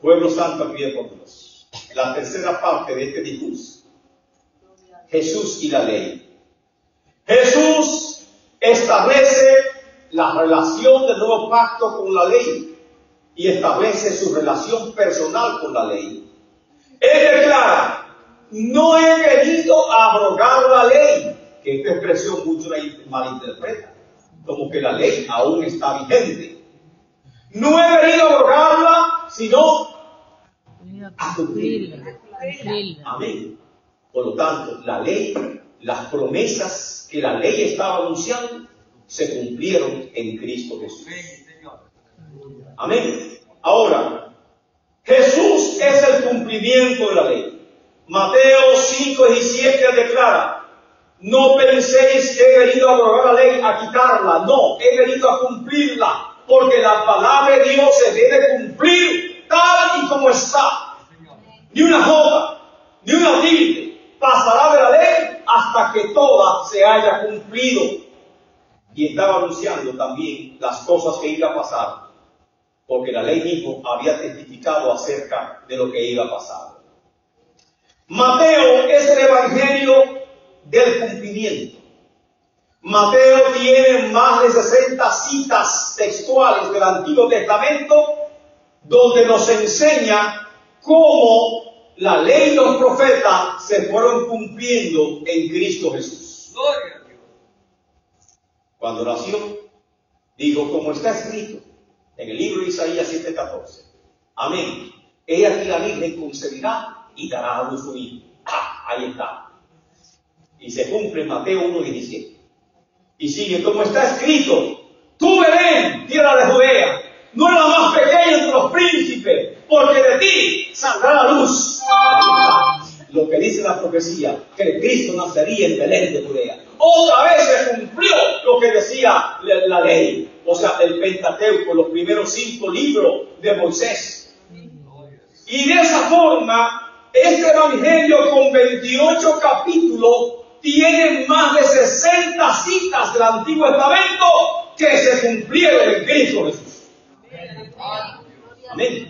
Pueblo santo aquí de por Dios. La tercera parte de este discurso. Jesús y la ley. Jesús establece la relación del nuevo pacto con la ley y establece su relación personal con la ley. Él declara: no he venido a abrogar la ley, que esta expresión muchos la malinterpretan, como que la ley aún está vigente. No he venido a abrogarla, sino a cumplirla. Amén. Por lo tanto, la ley, las promesas que la ley estaba anunciando, se cumplieron en Cristo Jesús. Amén. Ahora, Jesús es el cumplimiento de la ley. Mateo 5:17 declara: no penséis que he venido a abrogar la ley, a quitarla. No, he venido a cumplirla, porque la palabra de Dios se debe cumplir tal y como está. Ni una jota, ni una tilde pasará de la ley hasta que toda se haya cumplido. Y estaba anunciando también las cosas que iban a pasar, porque la ley mismo había testificado acerca de lo que iba a pasar. Mateo es el evangelio del cumplimiento. Mateo tiene más de 60 citas textuales del Antiguo Testamento donde nos enseña cómo la ley y los profetas se fueron cumpliendo en Cristo Jesús. Gloria a Dios. Cuando nació, dijo, como está escrito en el libro de Isaías 7:14. Amén. He aquí la Virgen concebirá y dará a luz un hijo. Ahí está. Y se cumple en Mateo 1:17. Y sigue, como está escrito: tú, Belén, tierra de Judea, no eres la más pequeña entre los príncipes, porque de ti saldrá la luz. Lo que dice la profecía, que el Cristo nacería en Belén de Judea. Otra vez se cumplió lo que decía la ley, o sea, el Pentateuco, los primeros 5 libros de Moisés. Y de esa forma, este evangelio con 28 capítulos tiene más de 60 citas del Antiguo Testamento que se cumplieron en Cristo Jesús. Amén.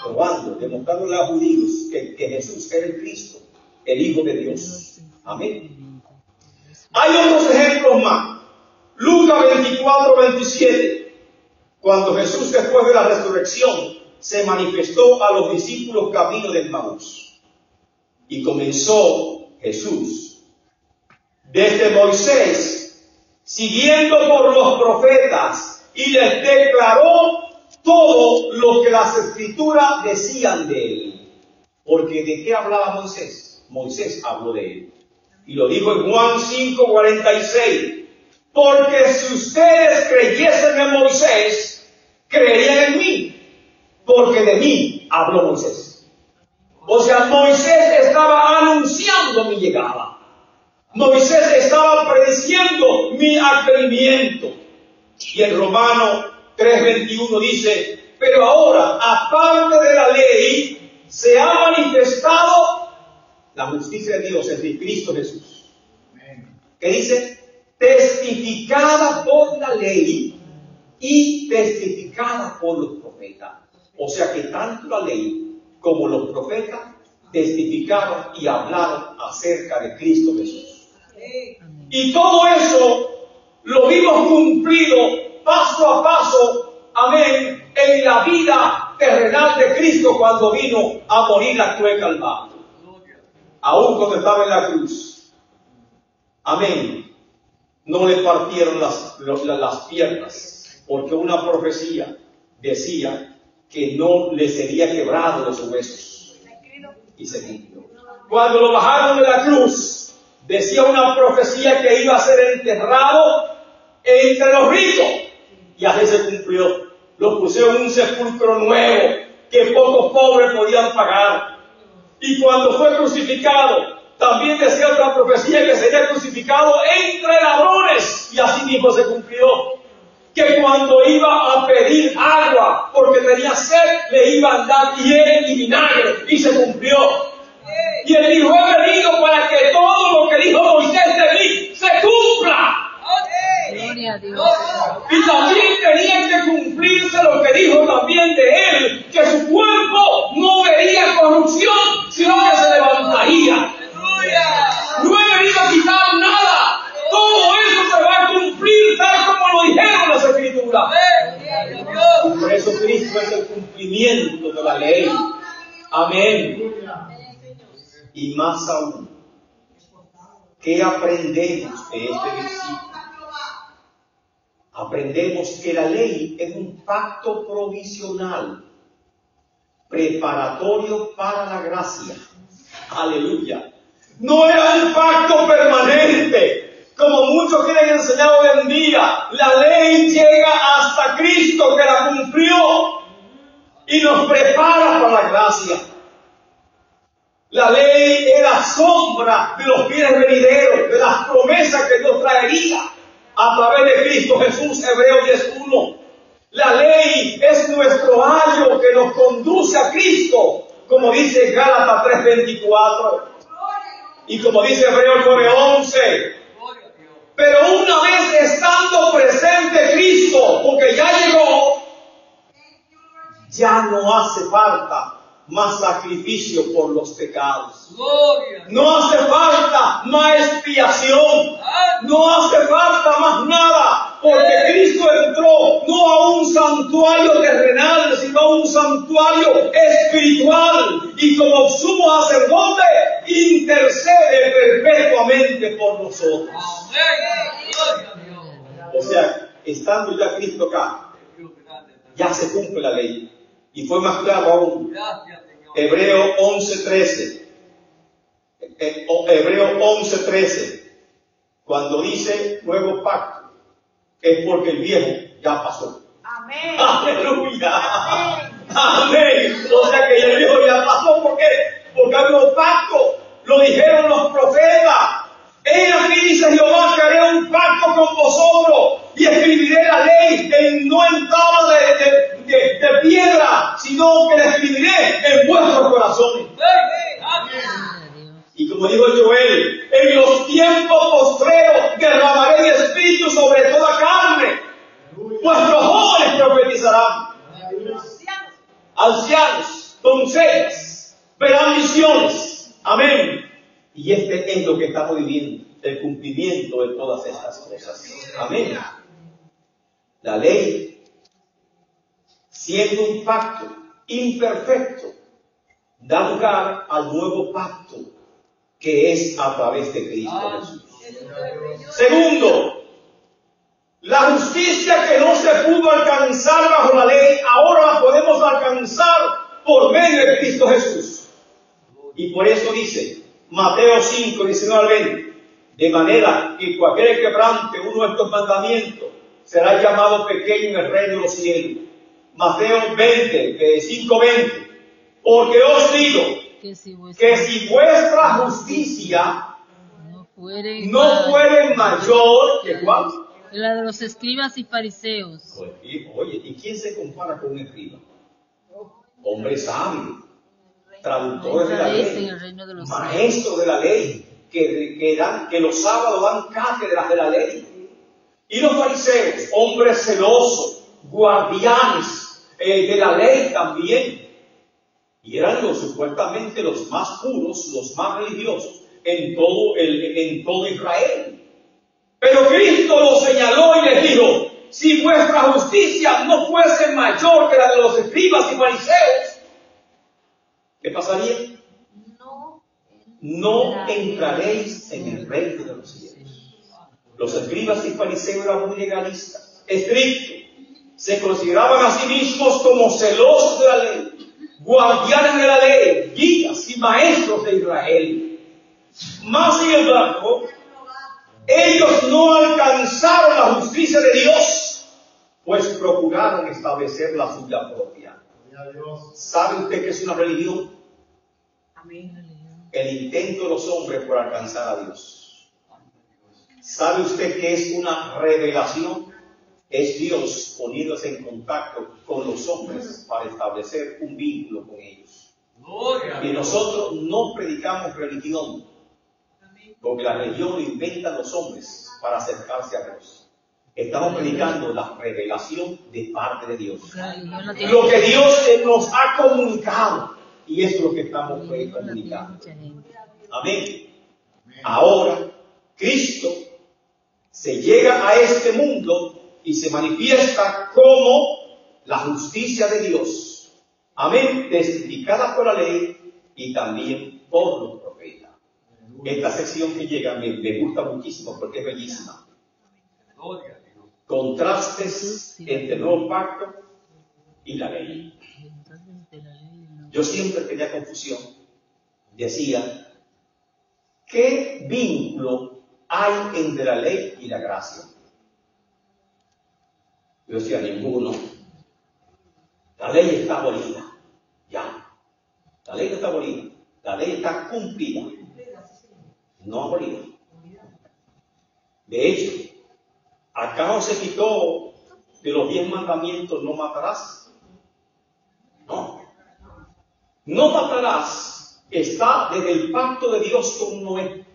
Probando, demostrándole a los judíos que Jesús era el Cristo, el Hijo de Dios. Amén. Hay otros ejemplos más. Lucas 24:27. Cuando Jesús, después de la resurrección, se manifestó a los discípulos camino de Emaús. Y comenzó Jesús desde Moisés, siguiendo por los profetas, y les declaró todo lo que las escrituras decían de él. Porque ¿de qué hablaba Moisés? Moisés habló de él. Y lo dijo en Juan 5:46. Porque si ustedes creyesen en Moisés, creerían en mí, porque de mí habló Moisés. O sea, Moisés estaba anunciando mi llegada. Moisés estaba prediciendo mi advenimiento. Y en Romanos 3:21 dice: pero ahora, aparte de la ley, se ha manifestado la justicia de Dios en Cristo Jesús. ¿Qué dice? Testificada por la ley y testificada por los profetas. O sea que tanto la ley como los profetas testificaron y hablaron acerca de Cristo Jesús. Y todo eso lo vimos cumplido paso a paso, amén, en la vida terrenal de Cristo cuando vino a morir la cruz del Calvario. Aún cuando estaba en la cruz, amén, no le partieron las piernas, porque una profecía decía que no le sería quebrado los huesos. Y se cumplió. Cuando lo bajaron de la cruz, decía una profecía que iba a ser enterrado entre los ricos. Y así se cumplió. Lo pusieron en un sepulcro nuevo que pocos pobres podían pagar. Y cuando fue crucificado, también decía otra profecía que sería crucificado entre ladrones. Y así mismo se cumplió. Que cuando iba a pedir agua porque tenía sed, le iban a dar hiel y vinagre. Y se cumplió. Y él dijo: he venido para que todo lo que dijo Moisés de mí se cumpla. Gloria a Dios. Y también tenía que cumplirse lo que dijo también de él, que su cuerpo cumplimiento de la ley. Amén. Y más aún, ¿qué aprendemos de este versículo? Aprendemos que la ley es un pacto provisional, preparatorio para la gracia. Aleluya. No era un pacto permanente, como muchos quieren enseñar hoy en día. La ley llega hasta Cristo, que la cumplió y nos prepara para la gracia. La ley era sombra de los bienes venideros, de las promesas que Dios traería a través de Cristo Jesús. Hebreos 10:1. La ley es nuestro ayo que nos conduce a Cristo, como dice Gálatas 3:24 y como dice Hebreos 9:11. Pero una vez estando presente Cristo, porque ya llegó, ya no hace falta más sacrificio por los pecados. No hace falta más expiación. No hace falta más nada, porque Cristo entró no a un santuario terrenal, sino a un santuario espiritual, y como sumo sacerdote intercede perpetuamente por nosotros. O sea, estando ya Cristo acá, ya se cumple la ley. Y fue más claro aún. Hebreos 11:13. Hebreos 11:13. Cuando dice nuevo pacto, es porque el viejo ya pasó. Amén. Aleluya. Amén. O sea que el viejo ya pasó. ¿Por qué? Porque hay un pacto. Lo dijeron los profetas. He aquí, dice Jehová, que haré un pacto con vosotros y escribiré la ley no en tabla de piedra, sino que la escribiré en vuestros corazones. Y como dijo Joel, en los tiempos postreros derramaré mi espíritu sobre toda carne. Vuestros jóvenes profetizarán. Ancianos, doncellas, verán visiones. Amén. Y este es lo que estamos viviendo, el cumplimiento de todas estas cosas. Amén. La ley, siendo un pacto imperfecto, da lugar al nuevo pacto, que es a través de Cristo Jesús. Segundo, la justicia que no se pudo alcanzar bajo la ley, ahora la podemos alcanzar por medio de Cristo Jesús. Y por eso dice Mateo 5:19-20, de manera que cualquiera que quebrante uno de estos mandamientos será llamado pequeño en el reino de los cielos. Mateo 5:20, porque os digo que si vuestra justicia no fuere mayor que ¿cuál? La de los escribas y fariseos. Oye, ¿y quién se compara con un escriba? Hombre sabio, traductores de la ley, maestros de la ley, que los sábados dan cátedras de la ley. Y los fariseos, hombres celosos, guardianes de la ley también. Y eran supuestamente los más puros, los más religiosos en todo Israel. Pero Cristo los señaló y les dijo: si vuestra justicia no fuese mayor que la de los escribas y fariseos, ¿qué pasaría? No entraréis en el reino de los cielos. Los escribas y fariseos eran muy legalistas, estrictos. Se consideraban a sí mismos como celosos de la ley, guardianes de la ley, guías y maestros de Israel. Más sin embargo, ellos no alcanzaron la justicia de Dios, pues procuraron establecer la suya propia. ¿Sabe usted qué es una religión? El intento de los hombres por alcanzar a Dios. ¿Sabe usted qué es una revelación? Es Dios poniéndose en contacto con los hombres para establecer un vínculo con ellos. Y nosotros no predicamos religión, porque la religión lo inventan los hombres para acercarse a Dios. Estamos predicando la revelación de parte de Dios. Lo que Dios nos ha comunicado, y eso es lo que estamos comunicando. Amén. Ahora, Cristo se llega a este mundo y se manifiesta como la justicia de Dios. Amén. Testificada por la ley y también por los profetas. Esta sección que llega me gusta muchísimo porque es bellísima. Contrastes entre el nuevo pacto y la ley. Yo siempre tenía confusión. Decía, ¿qué vínculo hay entre la ley y la gracia? Yo decía, ninguno. La ley está abolida. Ya. La ley no está abolida. La ley está cumplida. No abolida. De hecho, ¿acaso se quitó de los 10 mandamientos no matarás? No. No matarás está desde el pacto de Dios con Noé.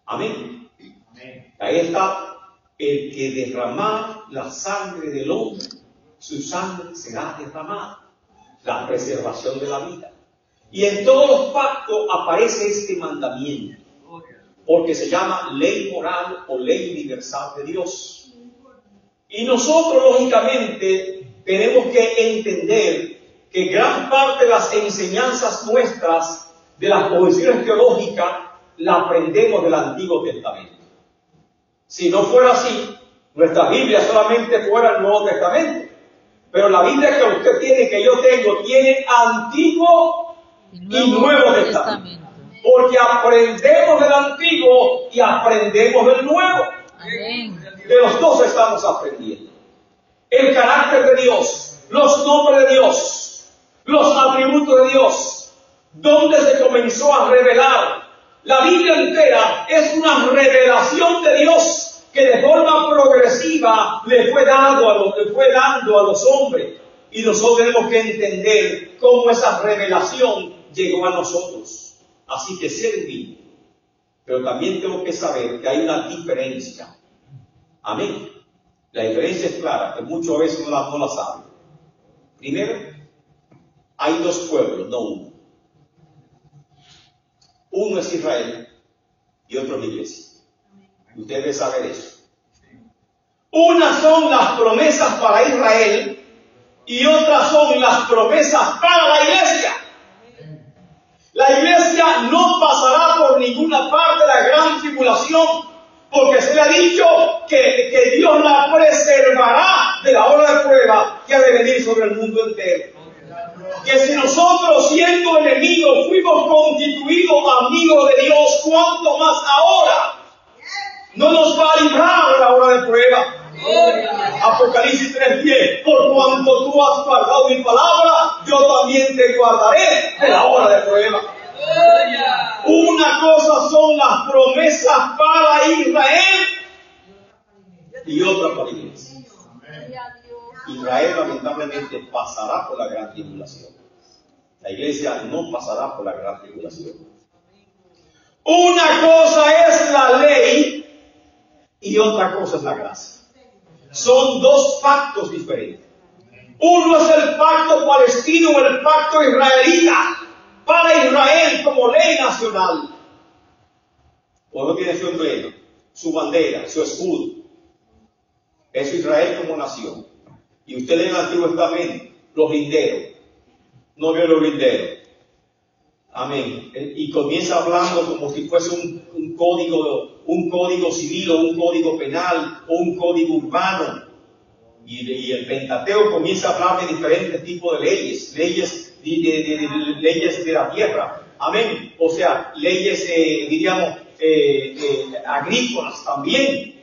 Amén. Ahí está el que derramar la sangre del hombre, su sangre será derramada. La preservación de la vida. Y en todos los pactos aparece este mandamiento, porque se llama ley moral o ley universal de Dios. Y nosotros, lógicamente, tenemos que entender que gran parte de las enseñanzas nuestras, de las posiciones teológicas, la aprendemos del Antiguo Testamento. Si no fuera así, nuestra Biblia solamente fuera el Nuevo Testamento. Pero la Biblia que usted tiene, que yo tengo, tiene Antiguo y Nuevo Testamento. Porque aprendemos del Antiguo y aprendemos del Nuevo. Amén. De los dos estamos aprendiendo. El carácter de Dios, los nombres de Dios, los atributos de Dios, donde se comenzó a revelar. La Biblia entera es una revelación de Dios que de forma progresiva le fue dando a los hombres. Y nosotros tenemos que entender cómo esa revelación llegó a nosotros. Así que servir. Pero también tengo que saber que hay una diferencia. Amén. La diferencia es clara, que muchas veces no la saben. Primero, hay dos pueblos, no uno. Uno es Israel y otro es la iglesia. Usted debe saber eso. Unas son las promesas para Israel y otras son las promesas para la iglesia. La iglesia no pasará por ninguna parte de la gran tribulación, porque se le ha dicho que Dios la preservará de la hora de prueba que ha de venir sobre el mundo entero. Que si nosotros, siendo enemigos, fuimos constituidos amigos de Dios, ¿cuánto más ahora no nos va a librar de la hora de prueba? Apocalipsis 3:10, por cuanto tú has guardado mi palabra, yo también te guardaré de la hora de prueba. Una cosa son las promesas para Israel y otra para la iglesia. Israel lamentablemente pasará por la gran tribulación. La iglesia no pasará por la gran tribulación. Una cosa es la ley y otra cosa es la gracia. Son dos pactos diferentes. Uno es el pacto palestino o el pacto israelita para Israel como ley nacional. Uno tiene su emblema, su bandera, su escudo. Es Israel como nación. Y usted lee en el Antiguo Testamento los linderos. No veo los linderos. Amén. Y comienza hablando como si fuese un código civil o un código penal o un código urbano. Y el Pentateuco comienza a hablar de diferentes tipos de leyes de la tierra. Amén. O sea, leyes, agrícolas también.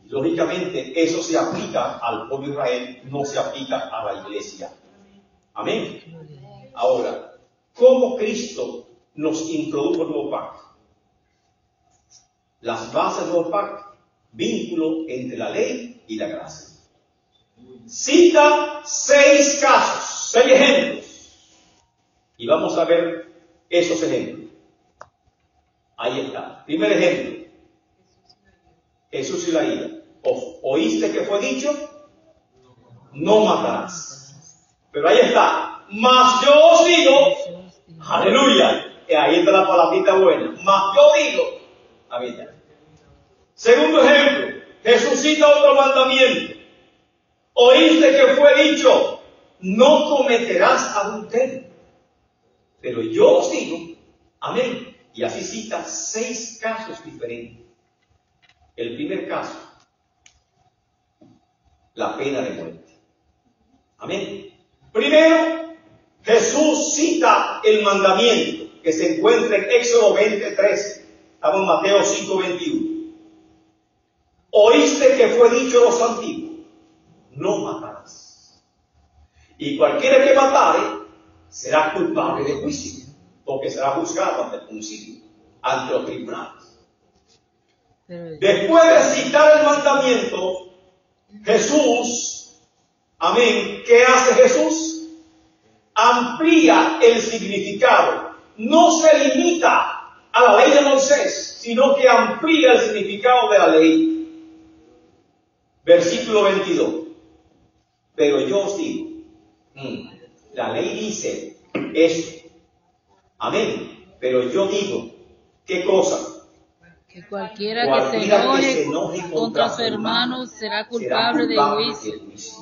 Lógicamente, eso se aplica al pueblo de Israel, no se aplica a la iglesia. Amén. Ahora, ¿cómo Cristo nos introdujo el nuevo pacto? Las bases del nuevo pacto, vínculo entre la ley y la gracia. Cita 6 casos, 6 ejemplos. Y vamos a ver esos ejemplos. Ahí está. Primer ejemplo. Jesús y la ira. ¿Oíste que fue dicho? No matarás. Pero ahí está. Mas yo os digo, aleluya. Ahí está la palabrita buena. Mas yo digo. Amén. Segundo ejemplo. Jesús cita otro mandamiento. Oíste que fue dicho, no cometerás adulterio. Pero yo os digo, amén. Y así cita 6 casos diferentes. El primer caso, la pena de muerte. Amén. Primero, Jesús cita el mandamiento que se encuentra en Éxodo 20:13. Estamos en Mateo 5:21. Oíste que fue dicho a los antiguos, no matarás. Y cualquiera que matare será culpable de juicio, porque será juzgado ante el concilio, ante los tribunales. Después de citar el mandamiento, Jesús, amén, ¿qué hace Jesús? Amplía el significado. No se limita a la ley de Moisés, sino que amplía el significado de la ley. Versículo 22. Pero yo os digo, la ley dice esto. Amén. Pero yo digo, ¿qué cosa? Que cualquiera que se enoje contra su hermano será culpable de juicio.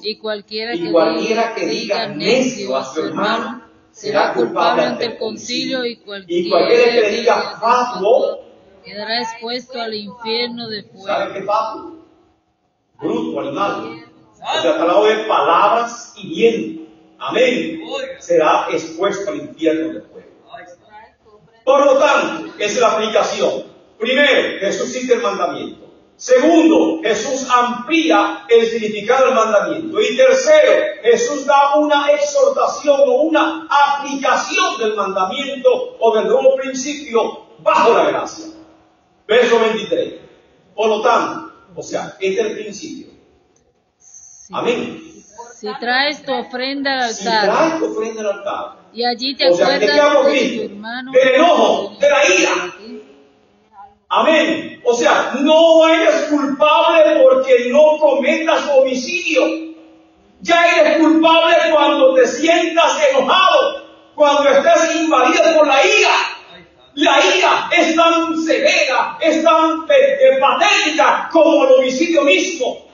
Y cualquiera que diga necio a su hermano será culpable ante el concilio. Y cualquiera que le diga fatuo quedará expuesto al infierno de fuego. ¿Saben qué fatuo? Bruto, animal. O sea, hablando de palabras y viento. Amén. Será expuesto al infierno de fuego. Por lo tanto, esa es la aplicación. Primero, Jesús cita el mandamiento. Segundo, Jesús amplía el significado del mandamiento. Y tercero, Jesús da una exhortación o una aplicación del mandamiento o del nuevo principio bajo la gracia. Verso 23. Por lo tanto, o sea, este es el principio. Amén. Si traes tu ofrenda al altar. Si traes tu ofrenda al altar. Y allí te acuerdas de tu hermano. Del enojo, de la ira. Amén. O sea, no eres culpable porque no cometas homicidio. Ya eres culpable cuando te sientas enojado, cuando estés invadido por la ira. La ira es tan severa, es tan patética como el homicidio mismo.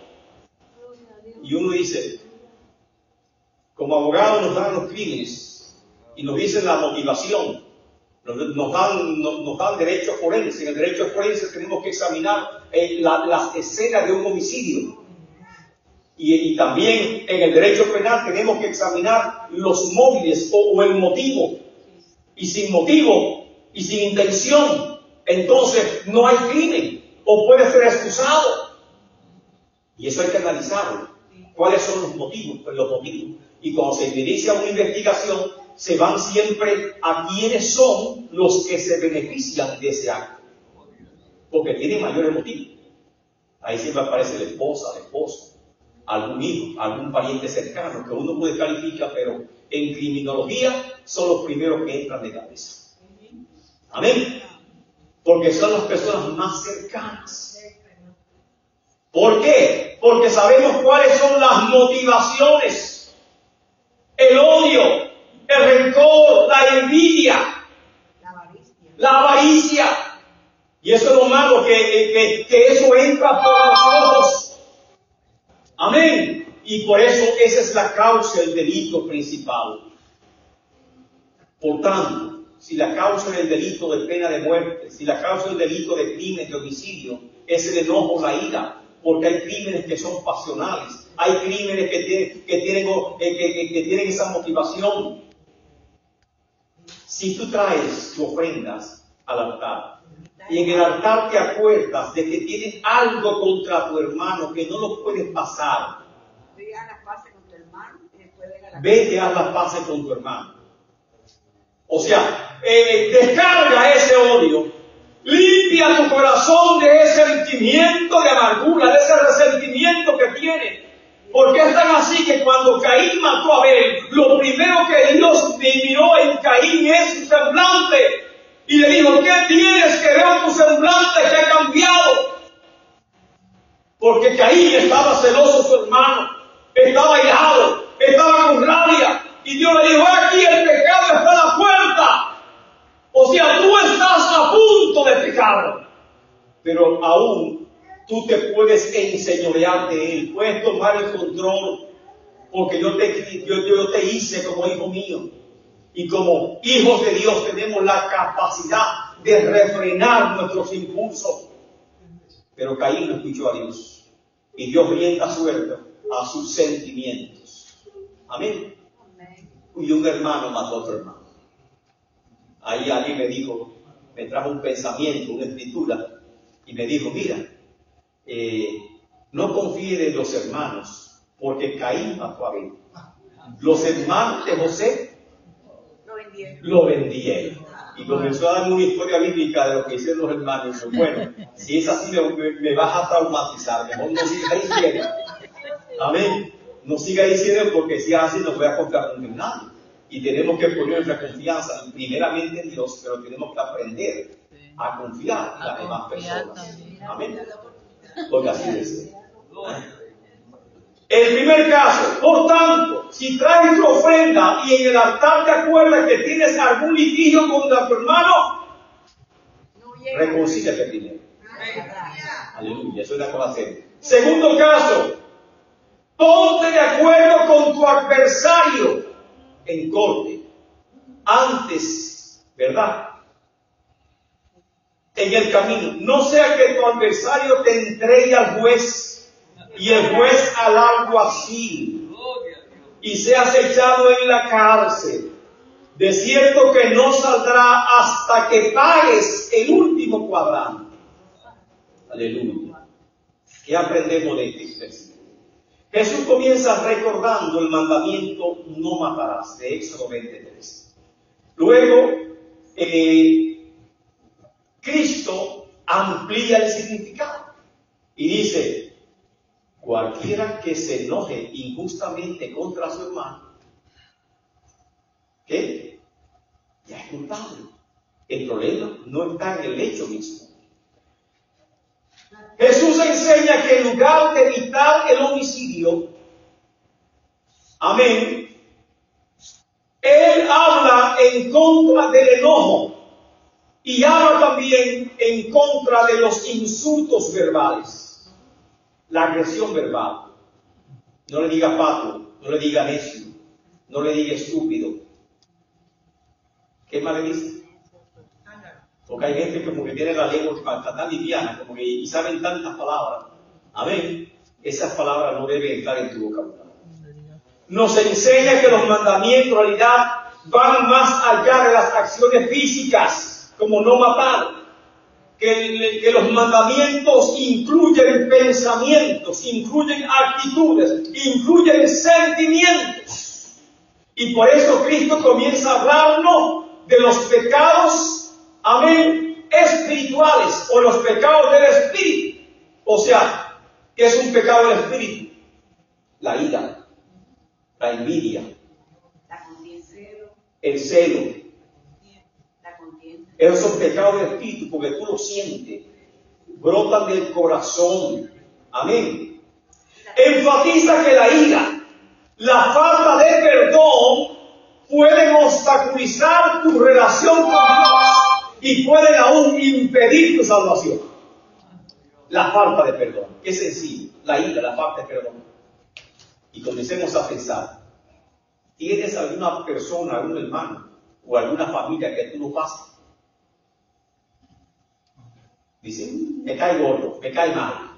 Y uno dice, como abogado nos dan los crímenes y nos dicen la motivación. Nos dan derecho forense. En el derecho forense tenemos que examinar las escenas de un homicidio. Y también en el derecho penal tenemos que examinar los móviles o el motivo. Y sin motivo y sin intención, entonces no hay crimen o puede ser excusado. Y eso hay que analizarlo. ¿Cuáles son los motivos? Pues los motivos. Y cuando se inicia una investigación, se van siempre a quienes son los que se benefician de ese acto, porque tienen mayores motivos. Ahí siempre aparece la esposa, el esposo, algún hijo, algún pariente cercano que uno puede calificar, pero en criminología son los primeros que entran de cabeza. Amén. Porque son las personas más cercanas. ¿Por qué? Porque sabemos cuáles son las motivaciones. El odio, el rencor, la envidia, la avaricia. Y eso es lo malo, que eso entra por los ojos. Amén. Y por eso esa es la causa del delito principal. Por tanto, si la causa del delito de pena de muerte, si la causa del delito de crimen, de homicidio, es el enojo, la ira, porque hay crímenes que son pasionales, hay crímenes que tienen esa motivación. Si tú traes tus ofrendas al altar y en el altar te acuerdas de que tienes algo contra tu hermano que no lo puedes pasar, vete a las paces con tu hermano. O sea, descarga ese odio, limpia tu corazón de ese sentimiento de amargura, de ese resentimiento que tienes. Porque es tan así que cuando Caín mató a Abel, lo primero que Dios miró en Caín es su semblante. Y le dijo, ¿qué tienes que ver tu semblante que ha cambiado? Porque Caín estaba celoso de su hermano, estaba airado, estaba con rabia. Y Dios le dijo, aquí el pecado está a la puerta. O sea, tú estás a punto de pecar. Pero aún tú te puedes enseñorear de él, puedes tomar el control porque yo te hice como hijo mío. Y como hijos de Dios tenemos la capacidad de refrenar nuestros impulsos. Pero Caín no escuchó a Dios. Y Dios rienda suelta a sus sentimientos. Amén. Y un hermano mató a otro hermano. Ahí alguien me dijo, me trajo un pensamiento, una escritura, y me dijo, mira, no confíe en los hermanos, porque Caín mató a Abel. Los hermanos de José lo vendieron. Y comenzó a darme una historia bíblica de lo que hicieron los hermanos. Y bueno, si es así me vas a traumatizar, mejor no siga diciendo. Amén. No siga diciendo, porque si es así no voy a confiar en nadie. Y tenemos que poner nuestra confianza primeramente en Dios, pero tenemos que aprender a confiar en las demás personas. Amén. Porque así es. El primer caso, por tanto, si traes tu ofrenda y en el altar te acuerdas que tienes algún litigio contra tu hermano, reconcíliate primero. Aleluya, eso es la cosa seria. Segundo caso, ponte de acuerdo con tu adversario en corte. Antes, ¿verdad? En el camino. No sea que tu adversario te entregue al juez y el juez al alguacil y seas echado en la cárcel. De cierto que no saldrá hasta que pagues el último cuadrante. Aleluya. ¿Qué aprendemos de este versículo? Jesús comienza recordando el mandamiento no matarás de Éxodo 23. Luego, Cristo amplía el significado y dice, cualquiera que se enoje injustamente contra su hermano, ¿qué? Ya es culpable. El problema no está en el hecho mismo. Jesús enseña que en lugar de evitar el homicidio, amén, Él habla en contra del enojo y habla también en contra de los insultos verbales, la agresión verbal. No le diga pato, no le diga necio, no le diga estúpido. ¿Qué más le dice? Porque hay gente como que tiene la lengua tan liviana, como que y saben tantas palabras. Amén. Esas palabras no deben estar en tu vocabulario. Nos enseña que los mandamientos en realidad van más allá de las acciones físicas, como no matar. Que los mandamientos incluyen pensamientos, incluyen actitudes, incluyen sentimientos. Y por eso Cristo comienza a hablarnos de los pecados, amén, espirituales, o los pecados del espíritu. O sea, ¿qué es un pecado del espíritu? La ira, la envidia, el celo. Esos son pecados del espíritu, porque tú lo sientes, brotan del corazón. Amén. Enfatiza que la ira, la falta de perdón, pueden obstaculizar tu relación con Dios y pueden aún impedir tu salvación. La falta de perdón, qué sencillo, la ira, la falta de perdón. Y comencemos a pensar, ¿tienes alguna persona, algún hermano o alguna familia que tú no pasas? Dice, me cae gordo, me cae mal.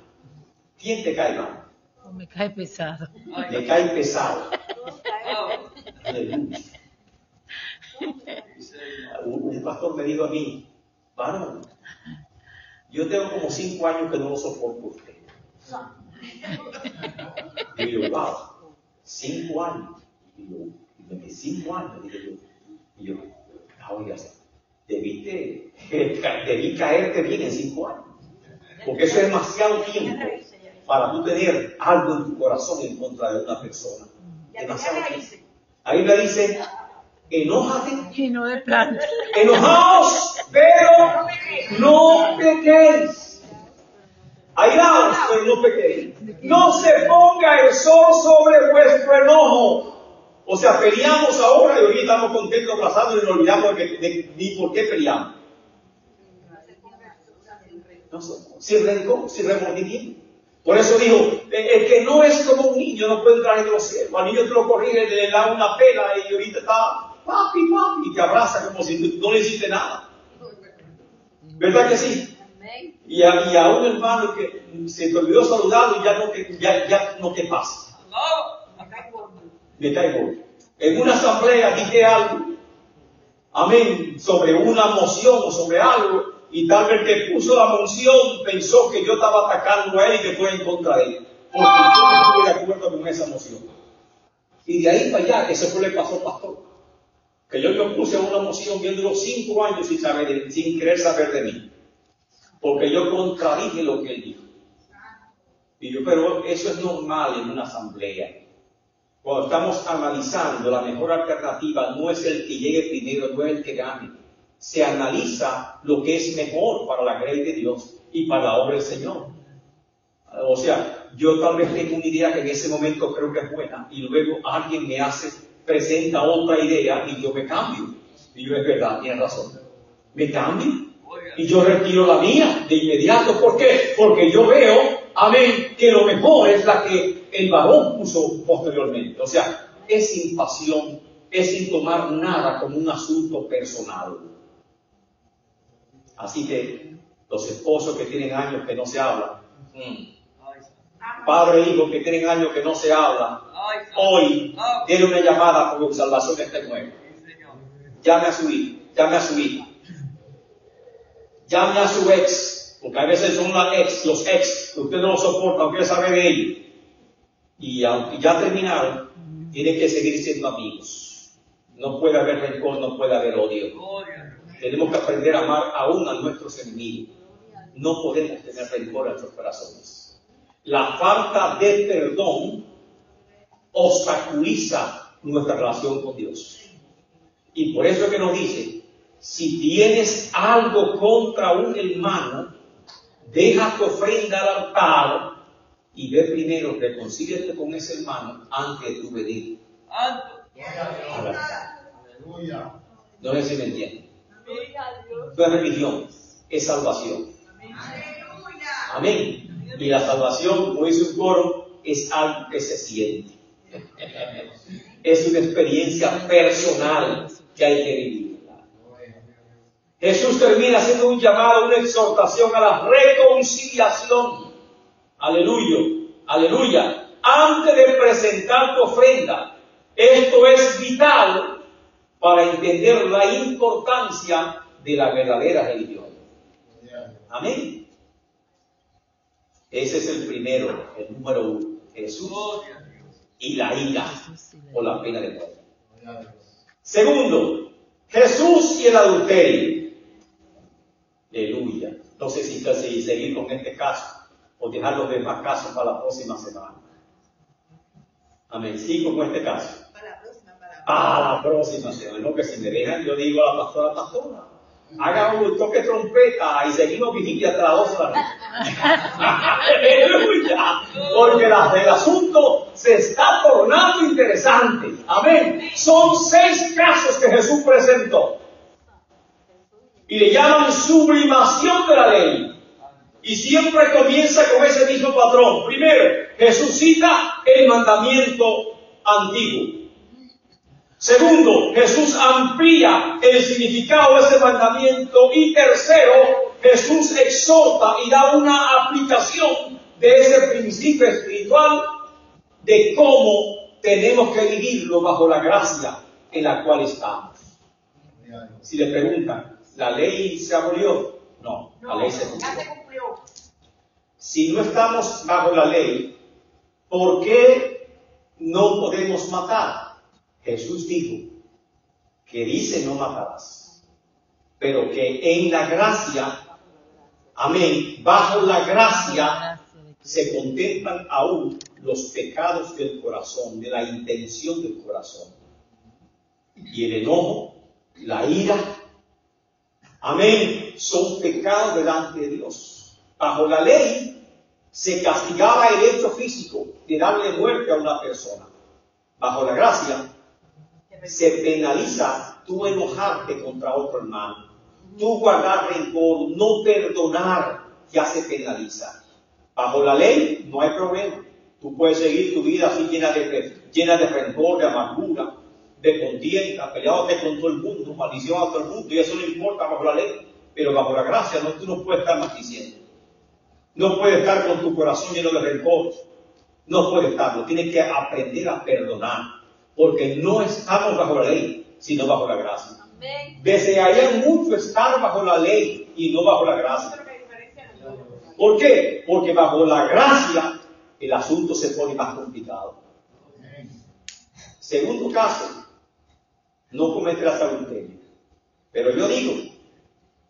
¿Quién te cae mal? O me cae pesado. Me cae pesado. Aleluya. Un pastor me dijo a mí, varón, yo tengo como 5 años que no lo soporto a usted. Y yo, wow, 5 años. Y yo, 5 años, y yo, oiga, debí caerte bien en 5 años. Porque eso es demasiado tiempo para tú tener algo en tu corazón en contra de una persona. Demasiado tiempo. Ahí me dice, enójate. Y no de planta. Enojaos, pero no pequéis. Airaos, pero no pequéis. No se ponga el sol sobre vuestro enojo. O sea, peleamos ahora y hoy estamos contentos, abrazados y nos olvidamos ni por qué peleamos. No sé, sin rencor, sin remordimiento. Por eso dijo, el que no es como un niño no puede entrar en los cielos. Al niño te lo corrige, le da una pela y ahorita está papi, y te abraza como si no le hiciste nada. ¿Verdad que sí? Y a un hermano que se te olvidó saludarlo, ya no te pasa. Me cae gordo. En una asamblea dije algo, amén, sobre una moción o sobre algo, y tal vez el que puso la moción pensó que yo estaba atacando a él y que fue en contra de él, porque yo no estuve de acuerdo con esa moción. Y de ahí para allá, ese fue el pastor, que yo puse una moción viéndolo 5 años sin querer saber de mí, porque yo contradije lo que él dijo. Y yo, pero eso es normal en una asamblea. Cuando estamos analizando, la mejor alternativa no es el que llegue primero, no es el que gane. Se analiza lo que es mejor para la gloria de Dios y para la obra del Señor. O sea, yo tal vez tengo una idea que en ese momento creo que es buena, y luego alguien presenta otra idea y yo me cambio. Y yo, es verdad, tienes razón. Me cambio y yo retiro la mía de inmediato. ¿Por qué? Porque yo veo, amén, que lo mejor es la que el varón puso posteriormente. O sea, es sin pasión, es sin tomar nada como un asunto personal. Así que los esposos que tienen años que no se hablan, padre e hijo que tienen años que no se hablan, hoy denle una llamada por salvación de este nuevo. Llame a su hijo, llame a su hija, llame a su ex, porque a veces son los ex, que usted no lo soporta, no quiere saber de ellos. Y aunque ya terminaron, tienen que seguir siendo amigos. No puede haber rencor, no puede haber odio. Tenemos que aprender a amar aún a nuestros enemigos. No podemos tener rencor en nuestros corazones. La falta de perdón obstaculiza nuestra relación con Dios. Y por eso es que nos dice, si tienes algo contra un hermano, deja tu ofrenda al altar y ve primero, reconcíliate con ese hermano antes de tu venir. No sé si me entienden. No es religión, es salvación. Amén. Y la salvación, como dice un coro, es algo que se siente. Es una experiencia personal que hay que vivir. Jesús termina haciendo un llamado, una exhortación a la reconciliación. Aleluya, aleluya. Antes de presentar tu ofrenda, esto es vital para entender la importancia de la verdadera religión. Amén. Ese es el primero, el número 1. Jesús y la ira o la pena de muerte. Segundo, Jesús y el adulterio. Aleluya. No sé si seguir con este caso o dejar los demás casos para la próxima semana. Amén. Sigo con este caso. Para la próxima semana. No, que si me dejan, yo digo a la pastora, haga un toque trompeta y seguimos vigilia hasta las 12 de la noche. Aleluya. Porque el asunto se está tornando interesante. Amén. Son 6 casos que Jesús presentó. Y le llaman sublimación de la ley. Y siempre comienza con ese mismo patrón. Primero, Jesús cita el mandamiento antiguo. Segundo, Jesús amplía el significado de ese mandamiento. Y tercero, Jesús exhorta y da una aplicación de ese principio espiritual de cómo tenemos que vivirlo bajo la gracia en la cual estamos. Si le preguntan, ¿la ley se abolió? No, la ley se cumplió. Si no estamos bajo la ley, ¿por qué no podemos matar? Jesús dijo que dice no matarás, pero que en la gracia, amén, bajo la gracia se contemplan aún los pecados del corazón, de la intención del corazón. Y el enojo, la ira, amén, son pecados delante de Dios. Bajo la ley se castigaba el hecho físico de darle muerte a una persona. Bajo la gracia se penaliza tú enojarte contra otro hermano, tú guardar rencor, no perdonar, ya se penaliza. Bajo la ley no hay problema. Tú puedes seguir tu vida así llena de rencor, de amargura, de contienda, peleándote con todo el mundo, maldición a todo el mundo, y eso no importa bajo la ley. Pero bajo la gracia tú no puedes estar maldiciendo. No puedes estar con tu corazón lleno de rencor. No puedes estarlo. Tienes que aprender a perdonar. Porque no estamos bajo la ley, sino bajo la gracia. Desearían mucho estar bajo la ley y no bajo la gracia. ¿Por qué? Porque bajo la gracia el asunto se pone más complicado. Segundo caso, no cometerás adulterio. Pero yo digo,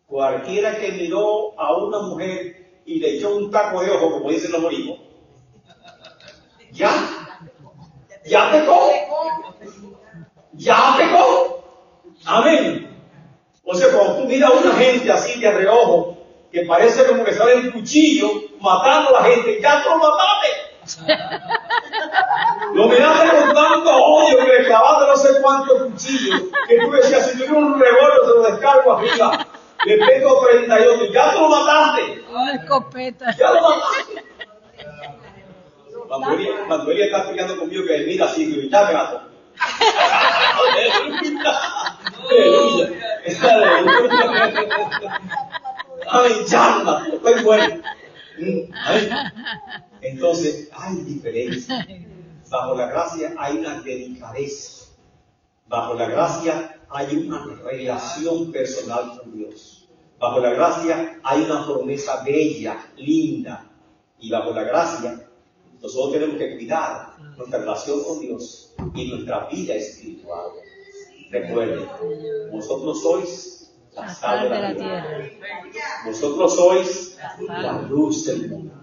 cualquiera que miró a una mujer y le echó un taco de ojo, como dicen los moriscos, ya pecó. Ya pecó. Amén. O sea, cuando tú miras a una gente así de reojo, que parece como que sale el cuchillo matando a la gente, ya tú lo mataste. Lo miraste con tanto odio que le clavaste no sé cuántos cuchillos, que tú decías, si tuviera un revólver se lo descargo arriba, le pego 38, ya tú lo mataste. Una escopeta. Ya lo mataste. Cuando ella está peleando conmigo, que me mira así, que ya me mató. Ay, ya, estoy bueno. Entonces, hay diferencia. Bajo la gracia hay una delicadeza. Bajo la gracia hay una relación personal con Dios. Bajo la gracia hay una promesa bella, linda. Y bajo la gracia nosotros tenemos que cuidar nuestra relación con Dios y nuestra vida espiritual. Recuerden, vosotros sois la sal de la tierra. Vosotros sois la luz del mundo.